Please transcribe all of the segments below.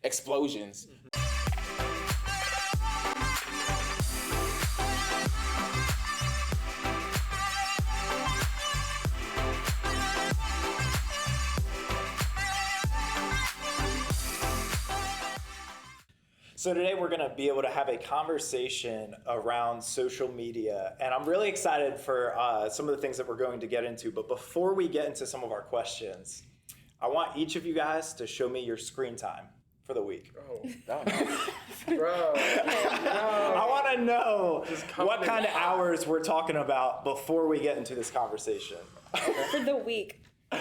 explosions. So today we're going to be able to have a conversation around social media, and I'm really excited for some of the things that we're going to get into. But before we get into some of our questions, I want each of you guys to show me your screen time for the week. Oh, No. bro. I want to know what kind of hours we're talking about before we get into this conversation. For the week. Okay.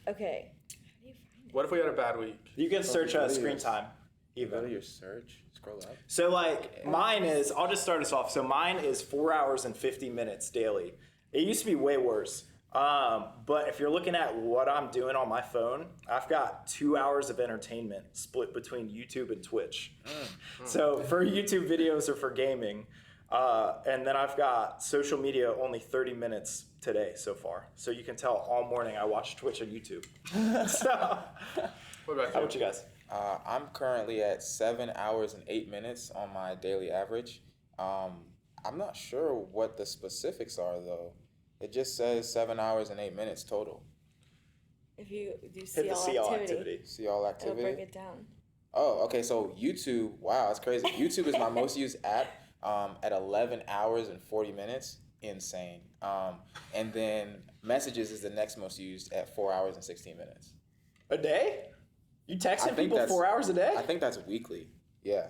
How do you find it? What if we had a bad week? You can search screen time. Go to Even. your search, scroll up. So like mine is, I'll just start us off. So mine is 4 hours and 50 minutes daily. It used to be way worse. But if you're looking at what I'm doing on my phone, I've got 2 hours of entertainment split between YouTube and Twitch. So for YouTube videos or for gaming, and then I've got social media only 30 minutes today so far. So you can tell all morning I watch Twitch and YouTube. So What about how you? about you guys? I'm currently at 7 hours and 8 minutes on my daily average. I'm not sure what the specifics are though. It just says 7 hours and 8 minutes total. If you do Hit the see all activity, See all it'll activity? break it down. Oh, okay. So YouTube, wow, that's crazy. YouTube is my most used app at 11 hours and 40 minutes. Insane. And then Messages is the next most used at 4 hours and 16 minutes. A day? You I texting think people that's- 4 hours a day? I think that's weekly. Yeah,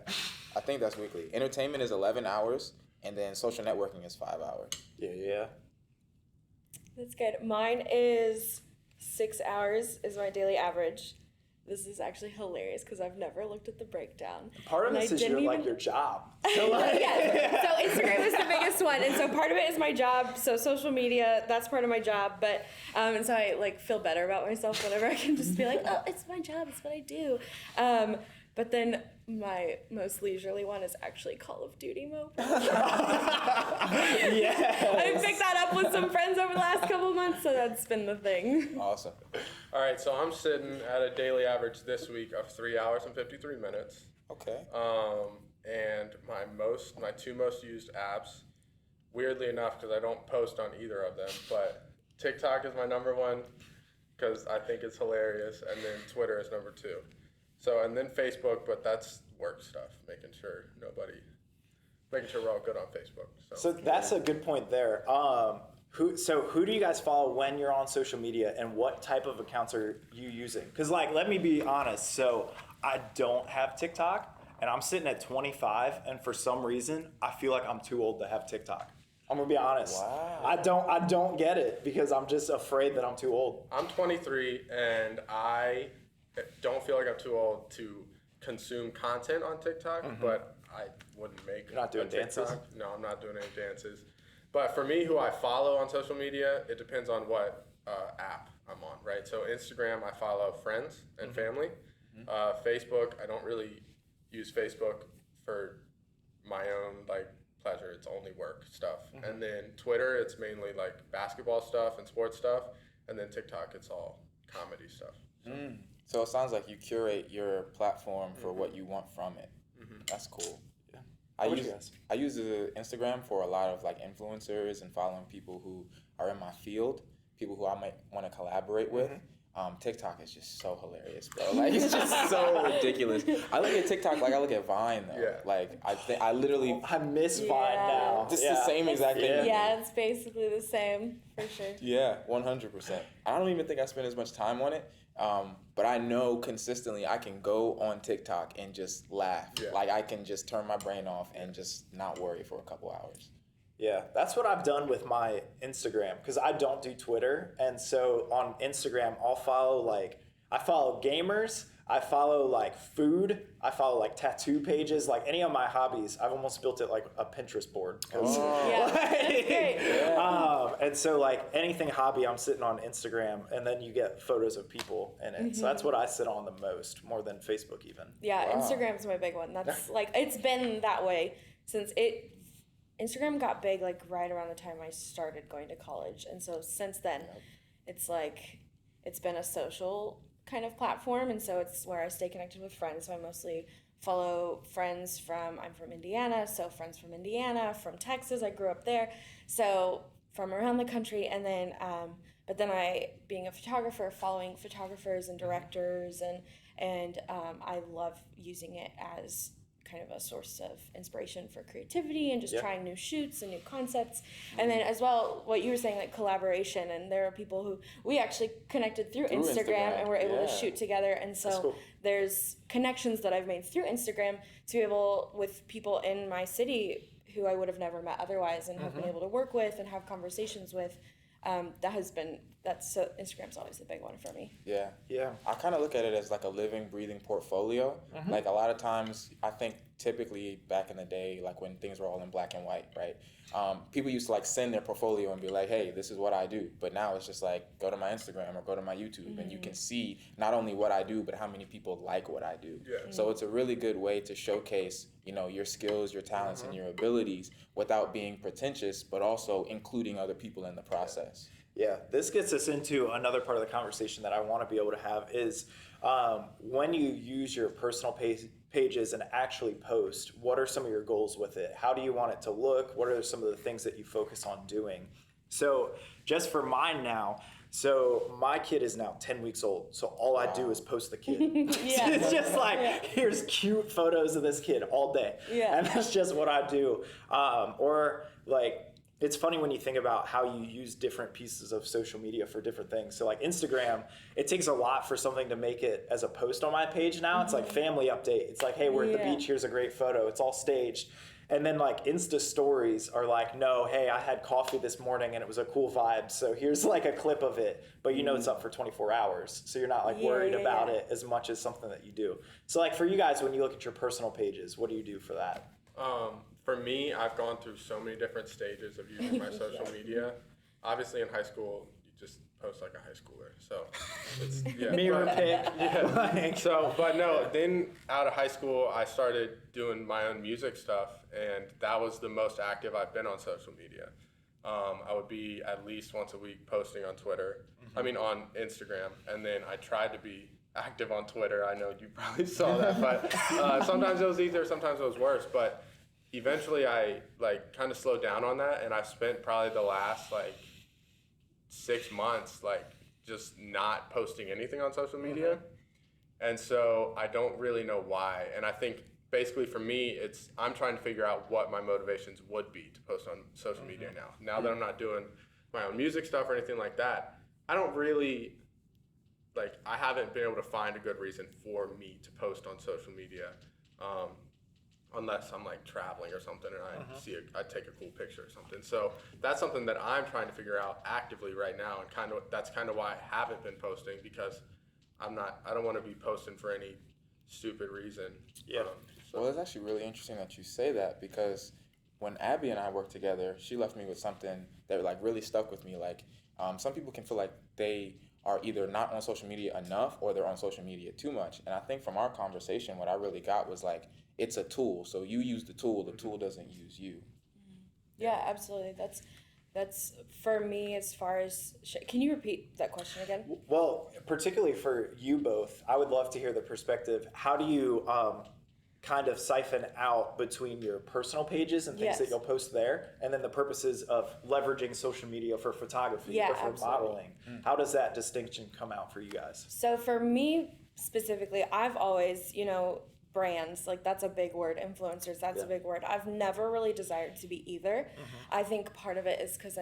I think that's weekly. Entertainment is 11 hours, and then social networking is 5 hours. Yeah. That's good. Mine is 6 hours is my daily average. This is actually hilarious because I've never looked at the breakdown. Part of And this I is didn't like even- your job. So like, Yeah. So Instagram is the biggest one, and so part of it is my job. So social media, that's part of my job. But and so I like feel better about myself whenever I can just be like, oh, it's my job, it's what I do. But then my most leisurely one is actually Call of Duty mobile. yeah. I picked that up with some friends over the last couple months, so that's been the thing. Awesome. All right, so I'm sitting at a daily average this week of 3 hours and 53 minutes. Okay. And my two most used apps, weirdly enough, because I don't post on either of them, but TikTok is my number one because I think it's hilarious, and then Twitter is number two. So, and then Facebook, but that's work stuff, making sure we're all good on Facebook. So that's a good point there. Who do you guys follow when you're on social media, and what type of accounts are you using? Because like, let me be honest. So I don't have TikTok, and I'm sitting at 25, and for some reason I feel like I'm too old to have TikTok. I'm gonna be honest. Wow. I don't get it because I'm just afraid that I'm too old. I'm 23, and I don't feel like I'm too old to consume content on TikTok, but I wouldn't make. You're not doing a TikTok. dances? No, I'm not doing any dances. But for me, who I follow on social media, it depends on what app I'm on, right? So Instagram, I follow friends and family. Facebook, I don't really use Facebook for my own like pleasure. It's only work stuff. And then Twitter, it's mainly like basketball stuff and sports stuff. And then TikTok, it's all comedy stuff. So it sounds like you curate your platform for what you want from it. That's cool. Yeah. I How about use you guys? I use Instagram for a lot of like influencers and following people who are in my field, people who I might want to collaborate with. TikTok is just so hilarious, bro. Like it's just so ridiculous. I look at TikTok like I look at Vine though. Yeah. Like I literally I miss Vine now. just Yeah. the same exact thing. to me. Yeah, it's basically the same for sure. Yeah, 100%. I don't even think I spend as much time on it, but I know consistently I can go on TikTok and just laugh. Yeah. Like I can just turn my brain off and just not worry for a couple hours. Yeah, that's what I've done with my Instagram because I don't do Twitter. And so on Instagram, I follow gamers, I follow like food, I follow like tattoo pages, like any of my hobbies. I've almost built it like a Pinterest board. Yeah, that's great. And so like anything hobby, I'm sitting on Instagram, and then you get photos of people in it. So that's what I sit on the most, more than Facebook even. Yeah, Wow. Instagram's my big one. That's like, it's been that way since Instagram got big like right around the time I started going to college. And so since then, it's like, it's been a social kind of platform, and so it's where I stay connected with friends. So I mostly follow friends I'm from Indiana, so friends from Indiana, from Texas, I grew up there, so from around the country, and then but then being a photographer, following photographers and directors, and I love using it as kind of a source of inspiration for creativity and just trying new shoots and new concepts. And then as well, what you were saying, like collaboration, and there are people who we actually connected through Instagram and were able to shoot together. And so there's connections that I've made through Instagram to be able, with people in my city who I would have never met otherwise and have been able to work with and have conversations with. So Instagram's always the big one for me. Yeah. I kind of look at it as like a living, breathing portfolio. Like a lot of times, I think typically back in the day, like when things were all in black and white, right? People used to like send their portfolio and be like, hey, this is what I do. But now it's just like, go to my Instagram or go to my YouTube and you can see not only what I do, but how many people like what I do. Yeah. So it's a really good way to showcase, your skills, your talents, and your abilities without being pretentious, but also including other people in the process. Yeah, this gets us into another part of the conversation that I want to be able to have is when you use your personal pages and actually post, what are some of your goals with it? How do you want it to look? What are some of the things that you focus on doing? So just for mine now, so my kid is now 10 weeks old, so all I do is post the kid. It's just like, here's cute photos of this kid all day. And that's just what I do. Or like, it's funny when you think about how you use different pieces of social media for different things. So like Instagram, it takes a lot for something to make it as a post on my page now. It's like family update. It's like, hey, we're at the beach. Here's a great photo. It's all staged. And then like Insta stories are like, no, hey, I had coffee this morning and it was a cool vibe. So here's like a clip of it, but it's up for 24 hours. So you're not like worried about it as much as something that you do. So like for you guys, when you look at your personal pages, what do you do for that? For me, I've gone through so many different stages of using my social media. Obviously, in high school, you just post like a high schooler. So, it's, Mirror pic. But no, then out of high school, I started doing my own music stuff, and that was the most active I've been on social media. I would be at least once a week posting on Twitter. On Instagram, and then I tried to be active on Twitter. I know you probably saw that, but sometimes it was easier, sometimes it was worse. But eventually I like kind of slowed down on that, and I've spent probably the last like 6 months like just not posting anything on social media. And so I don't really know why. And I think basically for me, I'm trying to figure out what my motivations would be to post on social media now. Now that I'm not doing my own music stuff or anything like that, I don't really I haven't been able to find a good reason for me to post on social media. Unless I'm like traveling or something and I take a cool picture or something. So that's something that I'm trying to figure out actively right now, and that's kind of why I haven't been posting, because I don't want to be posting for any stupid reason. Well, it's actually really interesting that you say that, because when Abby and I worked together, she left me with something that like really stuck with me. Like some people can feel like they are either not on social media enough or they're on social media too much. And I think from our conversation, what I really got was like, it's a tool. So you use the tool doesn't use you. Yeah, absolutely. That's for me as far as, can you repeat that question again? Well, particularly for you both, I would love to hear the perspective. How do you kind of siphon out between your personal pages and things that you'll post there, and then the purposes of leveraging social media for photography or for modeling? How does that distinction come out for you guys? So for me specifically, I've always, brands, like that's a big word, influencers, that's a big word. I've never really desired to be either. I think part of it is because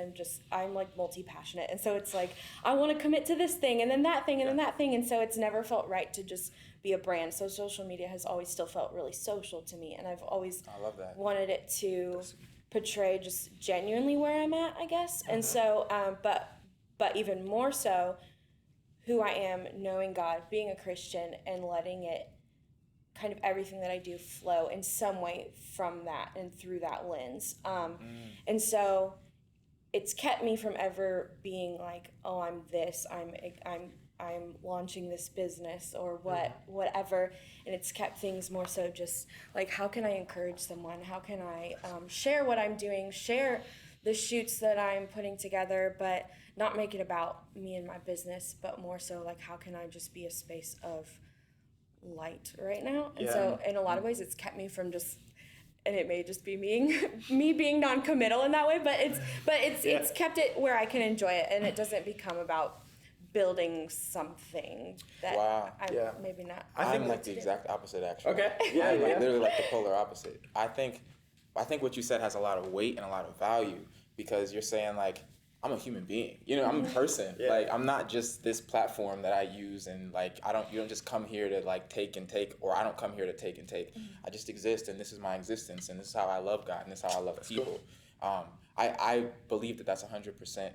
I'm like multi-passionate, and so it's like I want to commit to this thing and then that thing and then that thing, and so it's never felt right to just be a brand. So social media has always still felt really social to me, and I've always wanted it to portray just genuinely where I'm at, I guess. And so but even more so who I am, knowing God, being a Christian, and letting it kind of everything that I do flow in some way from that and through that lens. And so it's kept me from ever being like, oh, I'm this, I'm launching this business or whatever. And it's kept things more so just like, how can I encourage someone? How can I share what I'm doing, share the shoots that I'm putting together, but not make it about me and my business, but more so like how can I just be a space of light right now. And so in a lot of ways it's kept me from just, and it may just be me being non-committal in that way, but it's kept it where I can enjoy it, and it doesn't become about building something that I'm maybe not. I'm like the exact opposite, actually. Okay. I'm like literally like the polar opposite. I think what you said has a lot of weight and a lot of value, because you're saying like, I'm a human being, you know, I'm a person. Like, I'm not just this platform that I use, and like, you don't just come here to like take and take, or I don't come here to take and take. I just exist, and this is my existence, and this is how I love God, and this is how I love people. Cool. I believe that that's 100%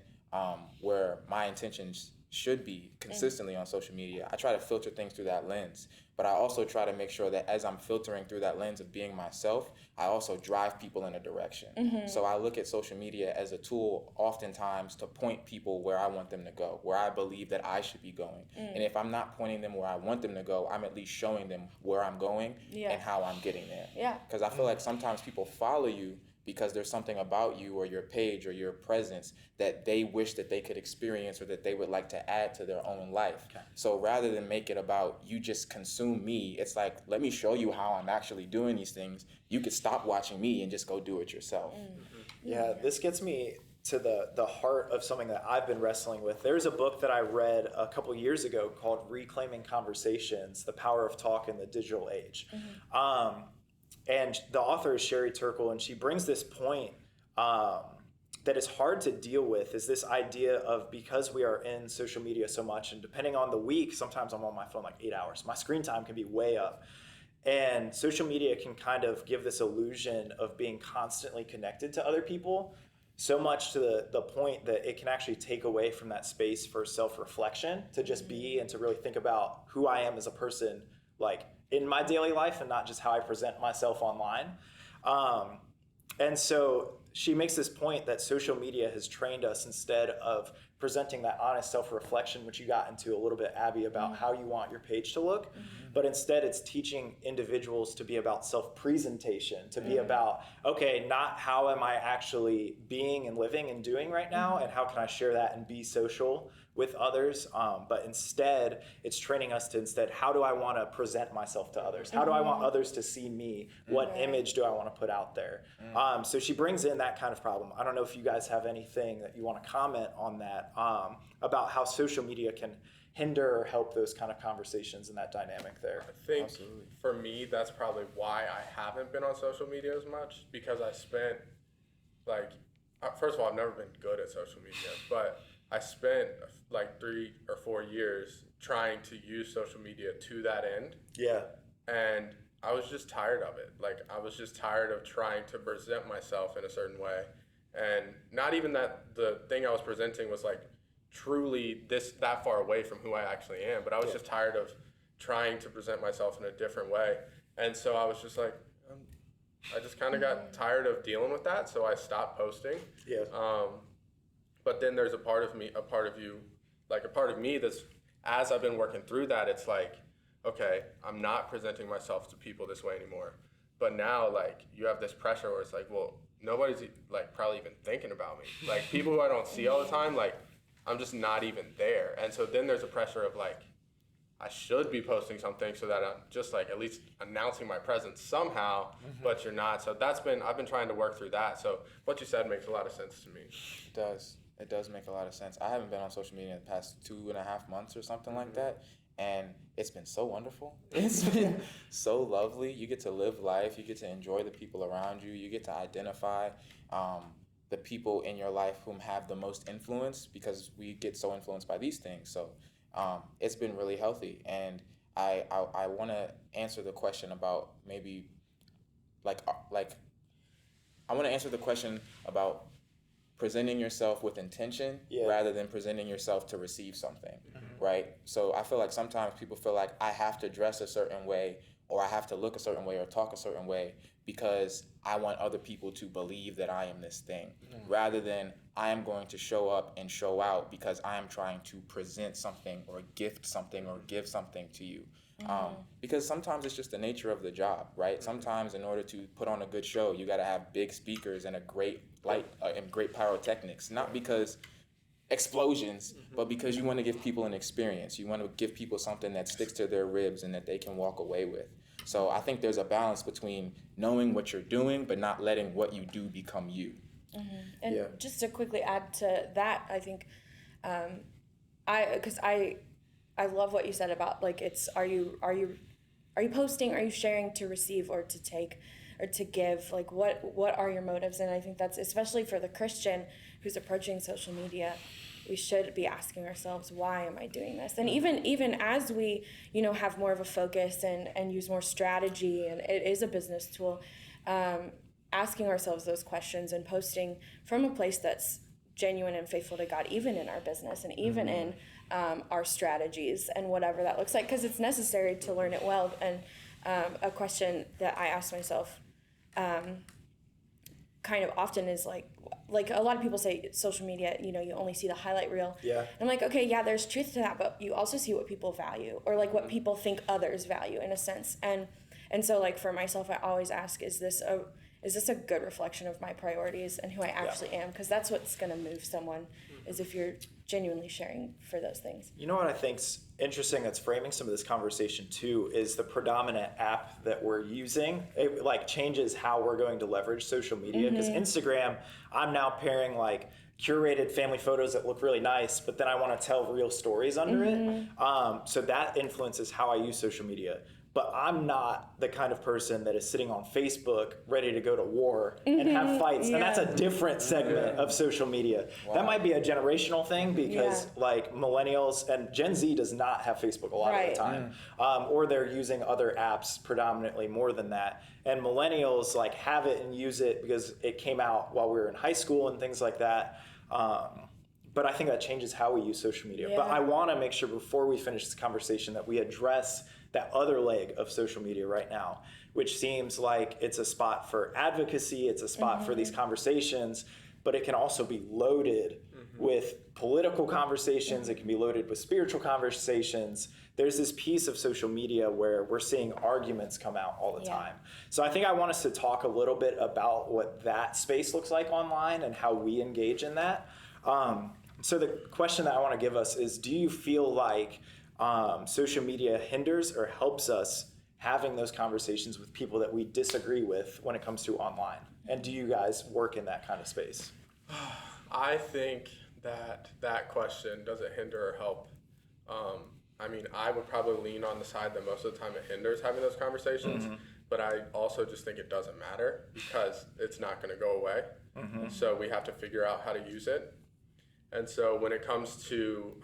where my intentions should be consistently on social media. I try to filter things through that lens, but I also try to make sure that as I'm filtering through that lens of being myself, I also drive people in a direction. So I look at social media as a tool oftentimes to point people where I want them to go, where I believe that I should be going. And if I'm not pointing them where I want them to go, I'm at least showing them where I'm going and how I'm getting there. Because I feel like sometimes people follow you because there's something about you or your page or your presence that they wish that they could experience or that they would like to add to their own life. So rather than make it about you just consume me, it's like, let me show you how I'm actually doing these things. You could stop watching me and just go do it yourself. Yeah, this gets me to the heart of something that I've been wrestling with. There's a book that I read a couple years ago called Reclaiming Conversations, The Power of Talk in the Digital Age. And the author is Sherry Turkle, and she brings this point that is hard to deal with, is this idea of, because we are in social media so much, and depending on the week, sometimes I'm on my phone like 8 hours. My screen time can be way up. And social media can kind of give this illusion of being constantly connected to other people, so much to the point that it can actually take away from that space for self-reflection, to just be and to really think about who I am as a person, like in my daily life, and not just how I present myself online. And so she makes this point that social media has trained us, instead of presenting that honest self-reflection, which you got into a little bit, Abby, about how you want your page to look, but instead it's teaching individuals to be about self-presentation, to be about, okay, not how am I actually being and living and doing right now, and how can I share that and be social with others, but instead it's training us to how do I want to present myself to others? How do I want others to see me? What image do I want to put out there? So she brings in that kind of problem. I don't know if you guys have anything that you want to comment on that, about how social media can hinder or help those kind of conversations and that dynamic there. I think for me, that's probably why I haven't been on social media as much, because I spent first of all, I've never been good at social media, but I spent like 3 or 4 years trying to use social media to that end. Yeah. And I was just tired of it. Like, I was just tired of trying to present myself in a certain way. And not even that the thing I was presenting was like truly that far away from who I actually am, but I was just tired of trying to present myself in a different way. And so I was just like, I just kind of got tired of dealing with that, so I stopped posting. Yeah. But then there's a part of me that's, as I've been working through that, it's like, okay, I'm not presenting myself to people this way anymore. But now, like, you have this pressure where it's like, well, nobody's like probably even thinking about me. Like, people who I don't see all the time, like, I'm just not even there. And so then there's a pressure of like, I should be posting something so that I'm just like at least announcing my presence somehow, but you're not. So I've been trying to work through that. So what you said makes a lot of sense to me. It does. It does make a lot of sense. I haven't been on social media in the past 2.5 months or something like that. And it's been so wonderful. It's been so lovely. You get to live life. You get to enjoy the people around you. You get to identify the people in your life whom have the most influence, because we get so influenced by these things. So it's been really healthy. And I want to answer the question about maybe I want to answer the question about presenting yourself with intention rather than presenting yourself to receive something, right? So I feel like sometimes people feel like I have to dress a certain way, or I have to look a certain way, or talk a certain way because I want other people to believe that I am this thing, rather than I am going to show up and show out because I am trying to present something or gift something or give something to you. Because sometimes it's just the nature of the job, right? Sometimes in order to put on a good show, you got to have big speakers and a great light and great pyrotechnics, not because explosions, but because you want to give people an experience. You want to give people something that sticks to their ribs and that they can walk away with. So I think there's a balance between knowing what you're doing, but not letting what you do become you. And just to quickly add to that, I think, I love what you said about like are you posting, are you sharing to receive or to take or to give? Like what are your motives? And I think that's especially for the Christian who's approaching social media, we should be asking ourselves, why am I doing this? And even as we, have more of a focus and use more strategy, and it is a business tool, asking ourselves those questions and posting from a place that's genuine and faithful to God, even in our business and even in our strategies and whatever that looks like, because it's necessary to learn it well. And a question that I ask myself kind of often is like a lot of people say social media, you only see the highlight reel. Yeah. I'm like, okay, yeah, there's truth to that, but you also see what people value or like what people think others value in a sense. And so like for myself, I always ask, is this a good reflection of my priorities and who I actually am? Because that's what's going to move someone, is if you're genuinely sharing for those things. You know what I think's interesting that's framing some of this conversation too is the predominant app that we're using. It like changes how we're going to leverage social media, because Instagram, I'm now pairing like curated family photos that look really nice, but then I want to tell real stories under it. So that influences how I use social media. But I'm not the kind of person that is sitting on Facebook ready to go to war and have fights. And that's a different segment of social media. Wow. That might be a generational thing because like millennials and Gen Z does not have Facebook a lot of the time. Or they're using other apps predominantly more than that. And millennials like have it and use it because it came out while we were in high school and things like that. But I think that changes how we use social media. But I want to make sure before we finish this conversation that we address that other leg of social media right now, which seems like it's a spot for advocacy, it's a spot for these conversations, but it can also be loaded with political conversations, it can be loaded with spiritual conversations. There's this piece of social media where we're seeing arguments come out all the time. So I think I want us to talk a little bit about what that space looks like online and how we engage in that. So the question that I want to give us is, do you feel like social media hinders or helps us having those conversations with people that we disagree with when it comes to online? And do you guys work in that kind of space? I think that question, does it hinder or help? I mean, I would probably lean on the side that most of the time it hinders having those conversations, but I also just think it doesn't matter because it's not going to go away. So we have to figure out how to use it. And so when it comes to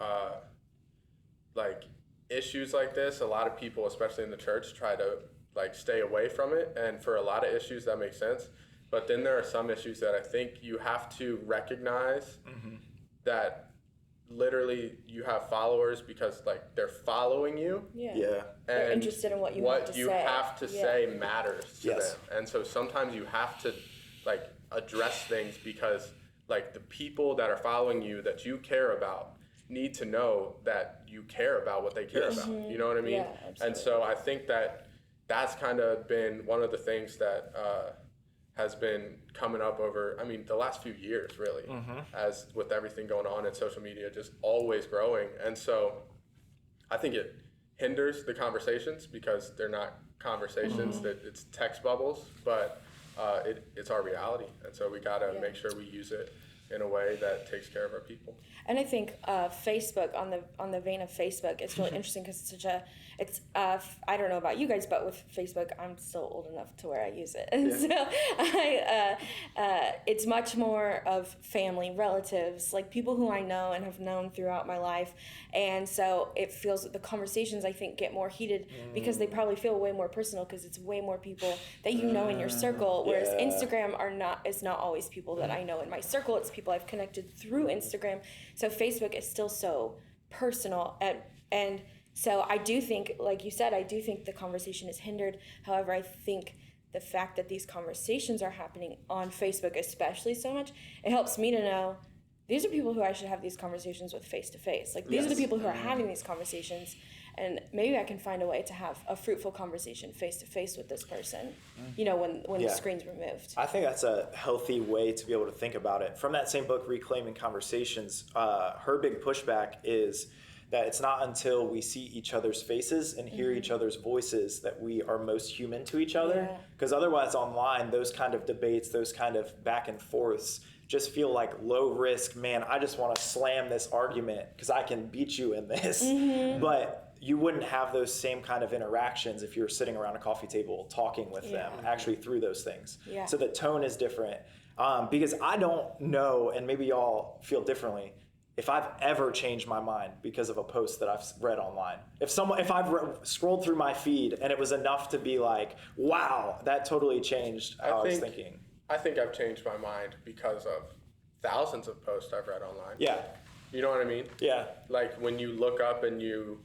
like issues like this, a lot of people, especially in the church, try to like stay away from it. And for a lot of issues, that makes sense. But then there are some issues that I think you have to recognize that literally you have followers because like they're following you. And they're interested in what you have to say. Say matters to them. Yes. And so sometimes you have to like address things because like the people that are following you that you care about need to know that you care about what they care about. You know what I mean? And so I think that that's kind of been one of the things that has been coming up over, I mean, the last few years, really, as with everything going on in social media, just always growing. And so I think it hinders the conversations because they're not conversations, that it's text bubbles, but it's our reality. And so we got to make sure we use it in a way that takes care of our people. And I think Facebook, on the vein of Facebook, it's really interesting because it's such I don't know about you guys, but with Facebook, I'm still old enough to where I use it. And so it's much more of family, relatives, like people who I know and have known throughout my life. And so it feels that the conversations, I think, get more heated because they probably feel way more personal because it's way more people that you know in your circle, whereas Instagram is not always people that I know in my circle. It's people I've connected through Instagram. So Facebook is still so personal. And so I do think, like you said, I do think the conversation is hindered. However, I think the fact that these conversations are happening on Facebook especially so much, it helps me to know these are people who I should have these conversations with face to face. Like these are the people who are having these conversations. and maybe I can find a way to have a fruitful conversation face to face with this person, when the screen's removed. I think that's a healthy way to be able to think about it. From that same book, Reclaiming Conversations, her big pushback is that it's not until we see each other's faces and hear each other's voices that we are most human to each other. Because otherwise online, those kind of debates, those kind of back and forths just feel like low risk, man, I just want to slam this argument because I can beat you in this. But you wouldn't have those same kind of interactions if you were sitting around a coffee table talking with them actually through those things. So the tone is different. Because I don't know, and maybe y'all feel differently, if I've ever changed my mind because of a post that I've read online. If I've scrolled through my feed and it was enough to be like, wow, that totally changed how I was thinking. I think I've changed my mind because of thousands of posts I've read online. Yeah. You know what I mean? Yeah. Like when you look up and you,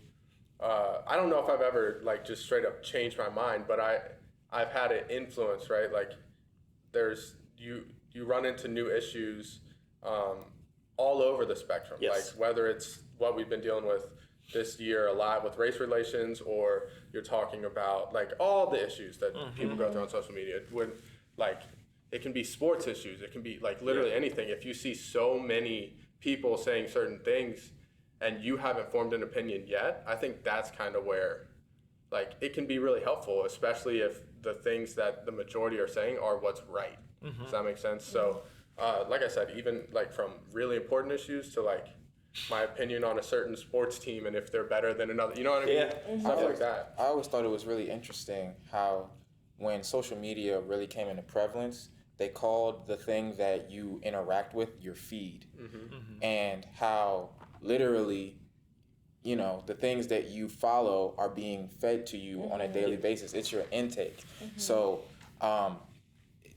I don't know if I've ever like just straight up changed my mind, but I've had an influence, right? Like there's, you run into new issues, all over the spectrum, like whether it's what we've been dealing with this year a lot with race relations, or you're talking about like all the issues that people go through on social media. When like it can be sports issues, it can be like literally anything. If you see so many people saying certain things and you haven't formed an opinion yet, I think that's kind of where like it can be really helpful, especially if the things that the majority are saying are what's right. Does that make sense? So like I said, even like from really important issues to like my opinion on a certain sports team and if they're better than another, you know what I mean? Stuff like that. I always thought it was really interesting how when social media really came into prevalence, they called the thing that you interact with your feed. And how literally, the things that you follow are being fed to you on a daily basis. It's your intake. So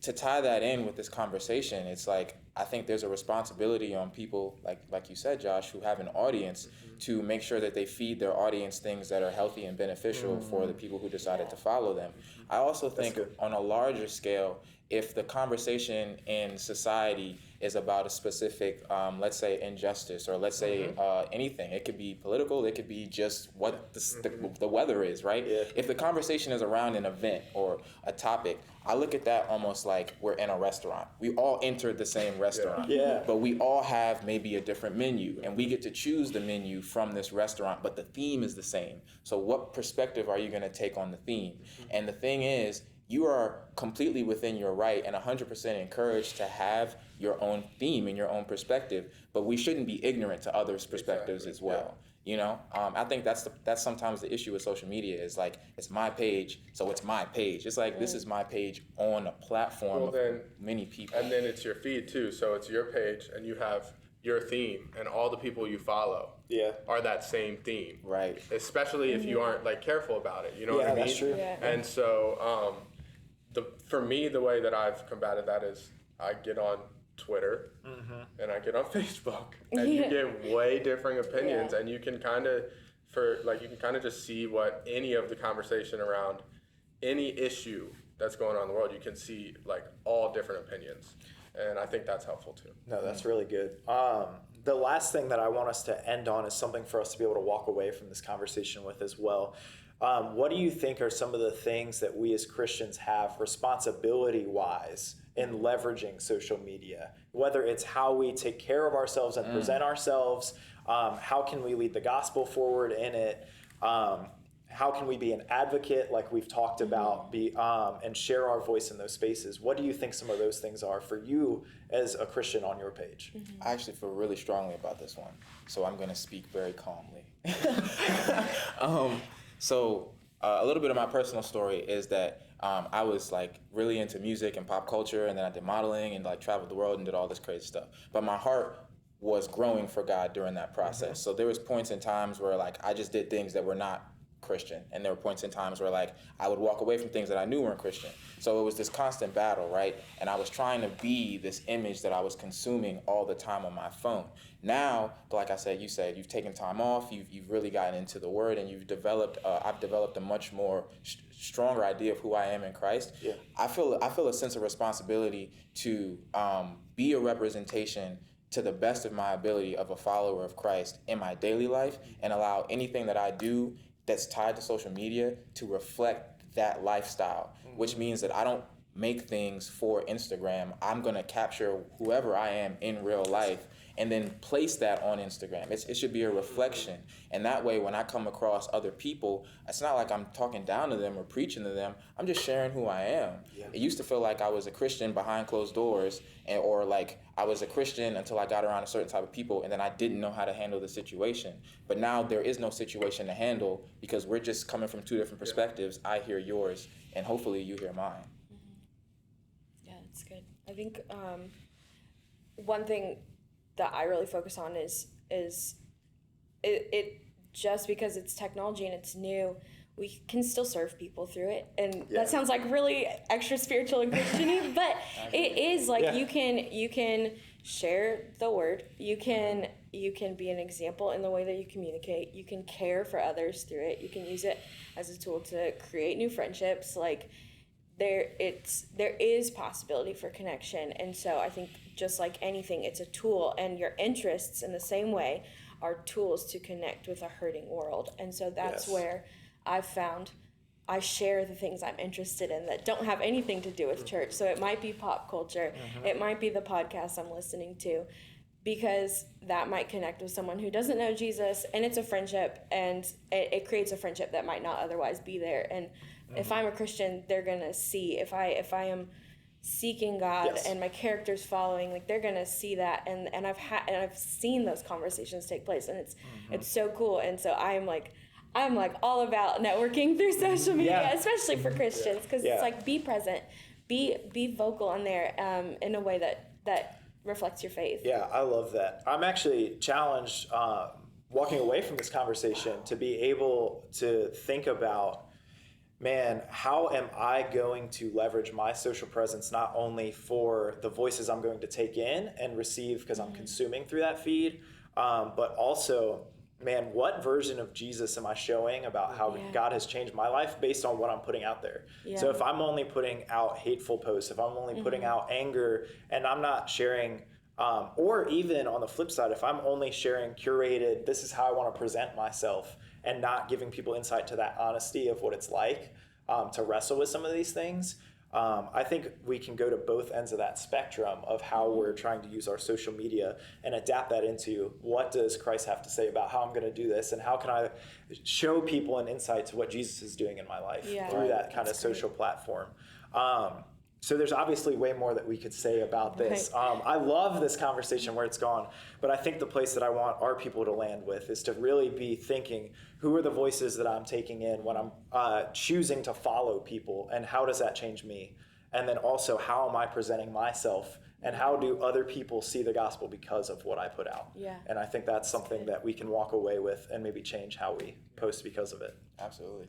to tie that in with this conversation, it's like I think there's a responsibility on people, like you said, Josh, who have an audience to make sure that they feed their audience things that are healthy and beneficial for the people who decided to follow them. I also think on a larger scale, if the conversation in society is about a specific, let's say, injustice, or let's say anything, it could be political, it could be just what the weather is, right? If the conversation is around an event or a topic, I look at that almost like we're in a restaurant. We all entered the same restaurant, but we all have maybe a different menu, and we get to choose the menu from this restaurant, but the theme is the same. So what perspective are you going to take on the theme? And the thing is, you are completely within your right and 100% encouraged to have your own theme and your own perspective, but we shouldn't be ignorant to others' perspectives as well. I think that's sometimes the issue with social media is like, it's my page, so it's my page. It's like, this is my page on a platform of many people. And then it's your feed too, so it's your page and you have your theme, and all the people you follow are that same theme. Right. Especially if you aren't like careful about it, you know what I mean? That's true. And so for me, the way that I've combated that is I get on Twitter and I get on Facebook, and you get way differing opinions, and you can kind of just see what any of the conversation around any issue that's going on in the world, you can see like all different opinions, and I think that's helpful too. No, that's really good. The last thing that I want us to end on is something for us to be able to walk away from this conversation with as well. What do you think are some of the things that we as Christians have responsibility-wise in leveraging social media? Whether it's how we take care of ourselves and present ourselves, how can we lead the gospel forward in it, how can we be an advocate like we've talked about, and share our voice in those spaces? What do you think some of those things are for you as a Christian on your page? I actually feel really strongly about this one, so I'm going to speak very calmly. So a little bit of my personal story is that I was like really into music and pop culture, and then I did modeling and like traveled the world and did all this crazy stuff. But my heart was growing for God during that process. So there was points and times where like I just did things that were not Christian, and there were points in times where like I would walk away from things that I knew weren't Christian. So it was this constant battle, right? And I was trying to be this image that I was consuming all the time on my phone. Now, like I said, you've taken time off, you've really gotten into the Word, and you've developed. I've developed a much more stronger idea of who I am in Christ. I feel a sense of responsibility to be a representation to the best of my ability of a follower of Christ in my daily life, and allow anything that I do that's tied to social media to reflect that lifestyle, which means that I don't make things for Instagram. I'm going to capture whoever I am in real life and then place that on Instagram. It should be a reflection. And that way, when I come across other people, it's not like I'm talking down to them or preaching to them. I'm just sharing who I am. Yeah. It used to feel like I was a Christian behind closed doors, or like I was a Christian until I got around a certain type of people, and then I didn't know how to handle the situation. But now there is no situation to handle because we're just coming from two different perspectives. I hear yours, and hopefully you hear mine. Yeah, that's good. I think one thing that I really focus on is it just because it's technology and it's new, we can still serve people through it. And that sounds like really extra spiritual and Christian-y, but it is like you can share the word. You can be an example in the way that you communicate. You can care for others through it. You can use it as a tool to create new friendships. Like there is possibility for connection. And so I think just like anything, it's a tool, and your interests in the same way are tools to connect with a hurting world. And so that's where I've found I share the things I'm interested in that don't have anything to do with church. So it might be pop culture. It might be the podcast I'm listening to, because that might connect with someone who doesn't know Jesus, and it's a friendship, and it creates a friendship that might not otherwise be there. And if I'm a Christian, they're gonna see if I am seeking God and my character's following, like they're gonna see that, and I've seen those conversations take place, and it's so cool. And so I'm like all about networking through social media, especially for Christians, because it's like be present, be vocal on there in a way that reflects your faith. Yeah, I love that. I'm actually challenged walking away from this conversation to be able to think about, man, how am I going to leverage my social presence not only for the voices I'm going to take in and receive because I'm consuming through that feed, but also, man, what version of Jesus am I showing about how God has changed my life based on what I'm putting out there? Yeah. So if I'm only putting out hateful posts, if I'm only putting out anger, and I'm not sharing, or even on the flip side, if I'm only sharing curated, this is how I want to present myself, and not giving people insight to that honesty of what it's like to wrestle with some of these things, I think we can go to both ends of that spectrum of how we're trying to use our social media and adapt that into what does Christ have to say about how I'm going to do this, and how can I show people an insight to what Jesus is doing in my life through that kind of social platform. So there's obviously way more that we could say about this. I love this conversation where it's gone, but I think the place that I want our people to land with is to really be thinking, who are the voices that I'm taking in when I'm choosing to follow people, and how does that change me? And then also, how am I presenting myself, and how do other people see the gospel because of what I put out? Yeah. And I think that's something that we can walk away with and maybe change how we post because of it. Absolutely.